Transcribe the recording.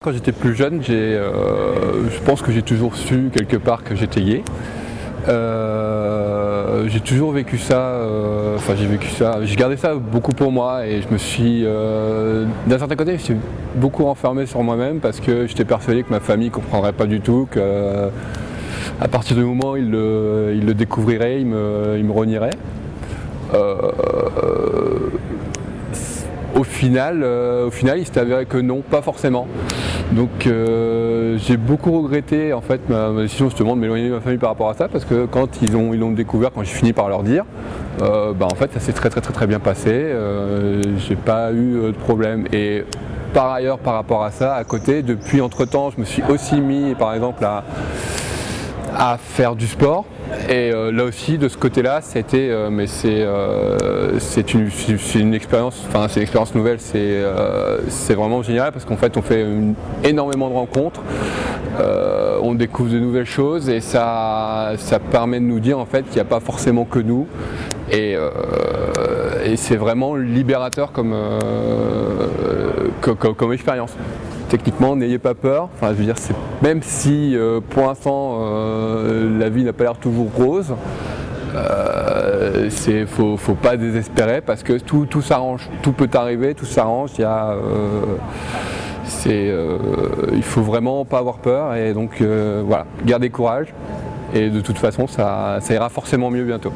Quand j'étais plus jeune, je pense que j'ai toujours su quelque part que j'étais gay. J'ai toujours vécu ça, j'ai gardé ça beaucoup pour moi et je me suis, d'un certain côté, je suis beaucoup renfermé sur moi-même parce que j'étais persuadé que ma famille ne comprendrait pas du tout, qu'à partir du moment où ils le découvriraient, ils me renieraient. Au final, il s'est avéré que non, pas forcément. Donc j'ai beaucoup regretté en fait ma décision justement de m'éloigner de ma famille par rapport à ça, parce que quand ils l'ont découvert, quand j'ai fini par leur dire, en fait ça s'est très bien passé, j'ai pas eu de problème. Et par ailleurs, par rapport à ça, à côté, depuis entre-temps, je me suis aussi mis par exemple à faire du sport. Et là aussi, de ce côté-là, c'était, c'est une expérience, enfin c'est une expérience nouvelle, c'est vraiment génial parce qu'en fait on fait énormément de rencontres, on découvre de nouvelles choses et ça permet de nous dire en fait qu'il n'y a pas forcément que nous et c'est vraiment libérateur comme expérience. Techniquement, n'ayez pas peur, enfin, je veux dire, même si pour l'instant la vie n'a pas l'air toujours rose, faut pas désespérer parce que tout s'arrange, tout peut arriver, tout s'arrange. Il faut vraiment pas avoir peur et donc voilà, gardez courage et de toute façon ça ira forcément mieux bientôt.